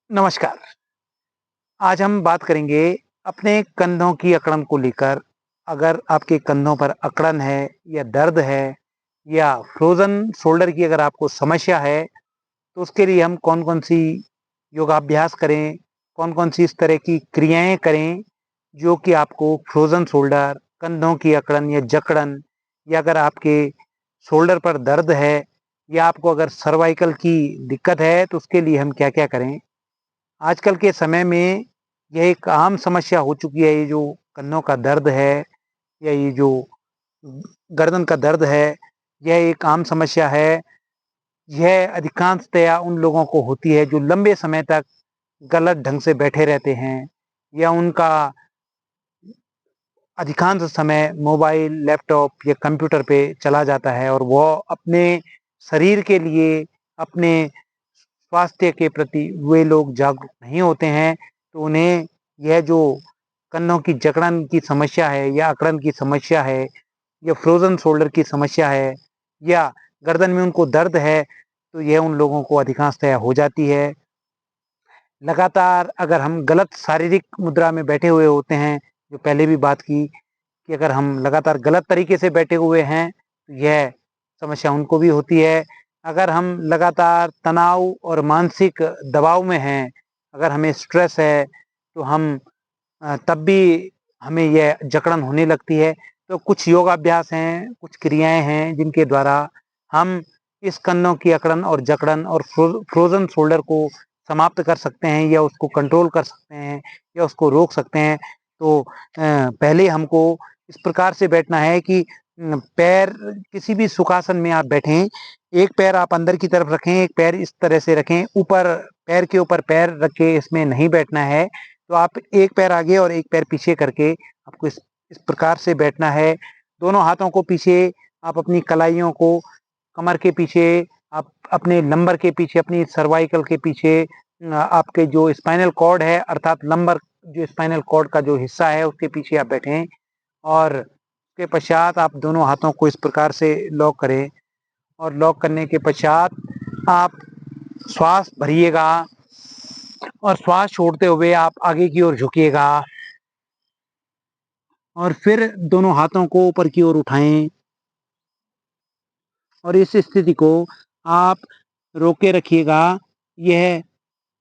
नमस्कार। आज हम बात करेंगे अपने कंधों की अकड़न को लेकर। अगर आपके कंधों पर अकड़न है या दर्द है या फ्रोज़न शोल्डर की अगर आपको समस्या है, तो उसके लिए हम कौन-कौन सी योगाभ्यास करें, कौन-कौन सी इस तरह की क्रियाएँ करें, जो कि आपको फ्रोज़न शोल्डर, कंधों की अकड़न या जकड़न या अगर आपके शोल्डर पर दर्द है या आपको अगर सर्वाइकल की दिक्कत है, तो उसके लिए हम क्या-क्या करें? आजकल के समय में यह एक आम समस्या हो चुकी है, ये जो कंधों का दर्द है या ये जो गर्दन का दर्द है, यह एक आम समस्या है। यह अधिकांशतया उन लोगों को होती है जो लंबे समय तक गलत ढंग से बैठे रहते हैं या उनका अधिकांश समय मोबाइल, लैपटॉप या कंप्यूटर पे चला जाता है और वो अपने शरीर के लिए, अपने स्वास्थ्य के प्रति वे लोग जागरूक नहीं होते हैं, तो उन्हें यह जो कंधों की जकड़न की समस्या है या अकड़न की समस्या है या फ्रोज़न शोल्डर की समस्या है या गर्दन में उनको दर्द है, तो यह उन लोगों को अधिकांशतः हो जाती है। लगातार अगर हम गलत शारीरिक मुद्रा में बैठे हुए होते हैं, जो पहले भी बात की कि अगर हम लगातार गलत तरीके से बैठे हुए हैं, तो यह समस्या उनको भी होती है। अगर हम लगातार तनाव और मानसिक दबाव में हैं, अगर हमें स्ट्रेस है, तो हम तब भी हमें यह जकड़न होने लगती है। तो कुछ योगाभ्यास हैं, कुछ क्रियाएँ हैं, जिनके द्वारा हम इस कंधों की अकड़न और जकड़न और फ्रोज़न शोल्डर को समाप्त कर सकते हैं या उसको कंट्रोल कर सकते हैं या उसको रोक सकते हैं। तो पहले हमको इस प्रकार से बैठना है कि पैर किसी भी सुखासन में आप बैठें, एक पैर आप अंदर की तरफ रखें, एक पैर इस तरह से रखें, ऊपर पैर के ऊपर पैर रख के इसमें नहीं बैठना है। तो आप एक पैर आगे और एक पैर पीछे करके आपको इस प्रकार से बैठना है। दोनों हाथों को पीछे आप अपनी कलाइयों को कमर के पीछे, आप अपने लंबर के पीछे, अपनी सर्वाइकल के पीछे आपके जो स्पाइनल कॉर्ड है अर्थात लंबर जो स्पाइनल कॉर्ड का जो हिस्सा है उसके पीछे आप बैठें और उसके पश्चात आप दोनों हाथों को इस प्रकार से लॉक करें और लॉक करने के पश्चात आप श्वास भरिएगा और श्वास छोड़ते हुए आप आगे की ओर झुकिएगा और फिर दोनों हाथों को ऊपर की ओर उठाएं और इस स्थिति को आप रोक के रखिएगा। यह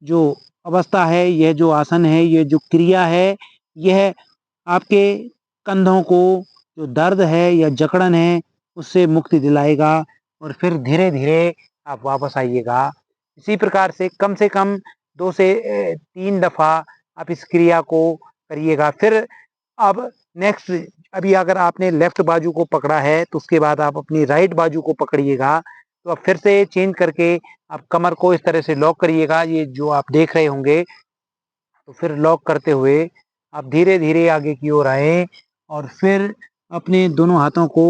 जो अवस्था है, यह जो आसन है, ये जो क्रिया है, यह आपके कंधों को जो दर्द है या जकड़न है, उससे मुक्ति दिलाएगा और फिर धीरे-धीरे आप वापस आइएगा। इसी प्रकार से कम 2 से 3 दफ़ा आप इस क्रिया को करिएगा। फिर अब नेक्स्ट अभी अगर आपने लेफ्ट बाजू को पकड़ा है, तो उसके बाद आप अपनी राइट बाजू को पकड़िएगा। तो अब फिर से चेंज करके आप कमर को इस तरह से लॉक करिएगा, ये जो आप देख रहे होंगे। तो फिर लॉक करते हुए आप धीरे-धीरे आगे की ओर आएँ और फिर अपने दोनों हाथों को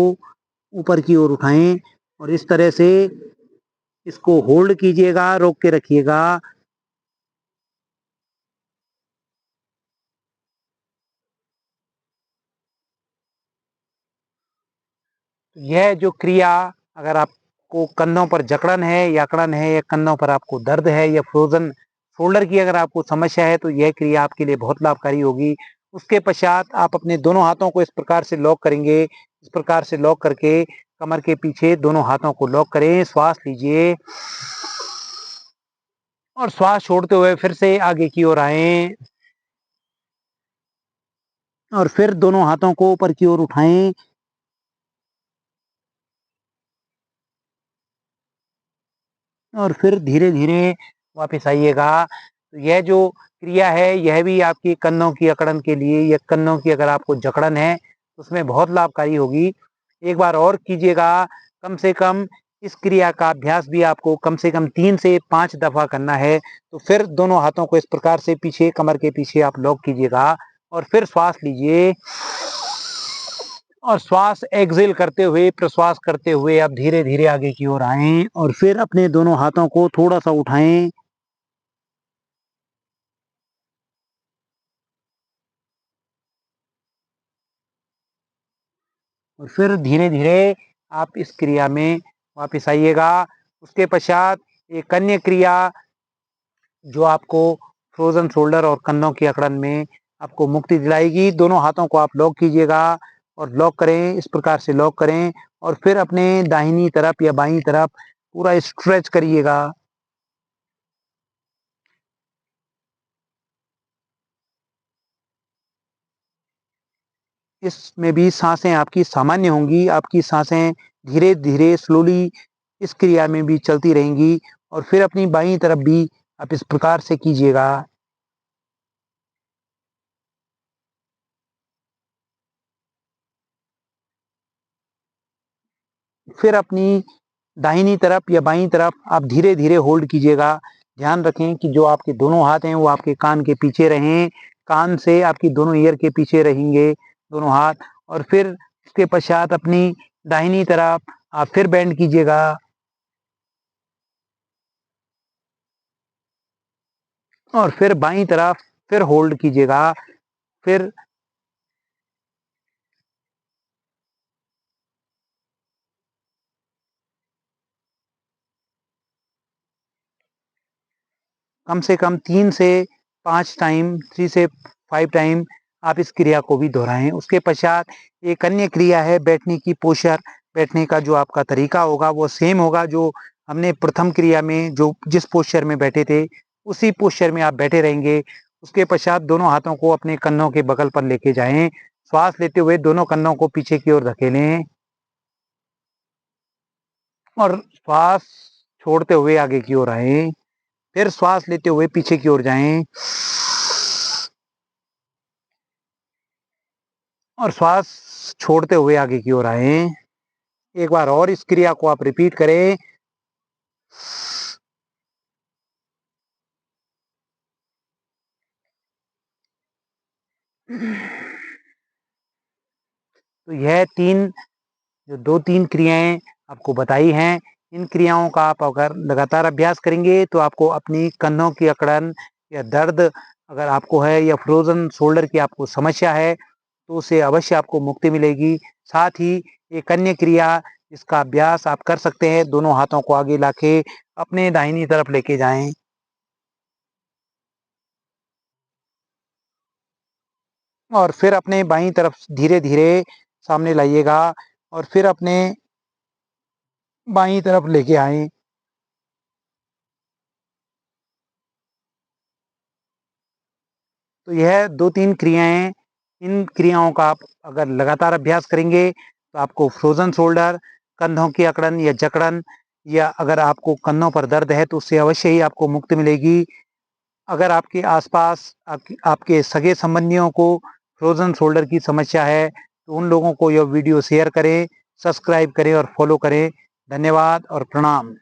ऊपर की ओर उठाएँ और इस तरह से इसको होल्ड कीजिएगा, रोक के रखिएगा यह जो क्रिया अगर आपको कंधों पर जकड़न है या अकड़न है या कंधों पर आपको दर्द है या फ्रोज़न शोल्डर की अगर आपको समस्या है, तो यह क्रिया आपके लिए बहुत लाभकारी होगी। उसके पश्चात आप अपने दोनों हाथों को इस प्रकार से लॉक करेंगे, इस प्रकार से लॉक करके कमर के पीछे दोनों हाथों को लॉक करें, श्वास लीजिए और श्वास छोड़ते हुए फिर से आगे की ओर आएँ और फिर दोनों हाथों को ऊपर की ओर उठाएँ और फिर धीरे-धीरे वापस आइएगा। तो यह जो क्रिया है, यह भी आपकी कंधों की अकड़न के लिए या कंधों की अगर आपको जकड़न है, तो उसमें बहुत लाभकारी होगी। एक बार और कीजिएगा, कम से कम इस क्रिया का अभ्यास भी आपको कम से कम 3 से 5 दफ़ा करना है। तो फिर दोनों हाथों को इस प्रकार से पीछे कमर के पीछे आप लॉक कीजिएगा और फिर श्वास लीजिए और श्वास एक्सहेल करते हुए, प्रश्वास करते हुए आप धीरे-धीरे आगे की ओर आएँ और फिर अपने दोनों हाथों को थोड़ा-सा उठाएँ और फिर धीरे-धीरे आप इस क्रिया में वापस आइएगा। उसके पश्चात एक अन्य क्रिया जो आपको फ्रोजन शोल्डर और कंधों की अकड़न में आपको मुक्ति दिलाएगी। दोनों हाथों को आप लॉक कीजिएगा और लॉक करें, इस प्रकार से लॉक करें और फिर अपने दाहिनी तरफ या बाईं तरफ पूरा स्ट्रेच करिएगा। इसमें भी सांसें आपकी सामान्य होंगी, आपकी सांसें धीरे धीरे स्लोली इस क्रिया में भी चलती रहेंगी और फिर अपनी बाईं तरफ भी आप इस प्रकार से कीजिएगा। फिर अपनी दाहिनी तरफ या बाईं तरफ आप धीरे धीरे होल्ड कीजिएगा। ध्यान रखें कि जो आपके दोनों हाथ हैं वो आपके कान के पीछे रहें, कान से आपकी दोनों ईयर के पीछे रहेंगे दोनों हाथ। और फिर इसके पश्चात अपनी दाहिनी तरफ आप फिर बेंड कीजिएगा और फिर बाईं तरफ फिर होल्ड कीजिएगा। फिर कम से कम 3 से 5 टाइम, 3 से 5 टाइम आप इस क्रिया को भी दोहराएं। उसके पश्चात एक अन्य क्रिया है बैठने की पोस्चर। बैठने का जो आपका तरीका होगा वो सेम होगा जो हमने प्रथम क्रिया में जो जिस पोस्चर में बैठे थे उसी पोस्चर में आप बैठे रहेंगे। उसके पश्चात दोनों हाथों को अपने कन्नों के बगल पर लेके जाएं। श्वास लेते हुए दोनों कन्नों को पीछे की ओर धकेलें और श्वास छोड़ते हुए आगे की ओर आए। फिर श्वास लेते हुए पीछे की ओर जाएं और श्वास छोड़ते हुए आगे की ओर आए। एक बार और इस क्रिया को आप रिपीट करें। तो यह जो 2-3 क्रियाएं आपको बताई हैं, इन क्रियाओं का आप अगर लगातार अभ्यास करेंगे तो आपको अपनी कंधों की अकड़न या दर्द अगर आपको है या फ्रोजन शोल्डर की आपको समस्या है तो उससे अवश्य आपको मुक्ति मिलेगी। साथ ही एक अन्य क्रिया जिसका अभ्यास आप कर सकते हैं, दोनों हाथों को आगे लाके अपने दाहिनी तरफ लेके जाएं और फिर अपने बाईं तरफ धीरे धीरे सामने लाइएगा और फिर अपने बाईं तरफ लेके आए। तो यह 2-3 क्रियाएं, इन क्रियाओं का आप अगर लगातार अभ्यास करेंगे तो आपको फ्रोजन शोल्डर, कंधों की अकड़न या जकड़न या अगर आपको कंधों पर दर्द है तो उससे अवश्य ही आपको मुक्ति मिलेगी। अगर आपके आसपास आपके सगे संबंधियों को फ्रोजन शोल्डर की समस्या है तो उन लोगों को यह वीडियो शेयर करें, सब्सक्राइब करें और फॉलो करें। धन्यवाद और प्रणाम।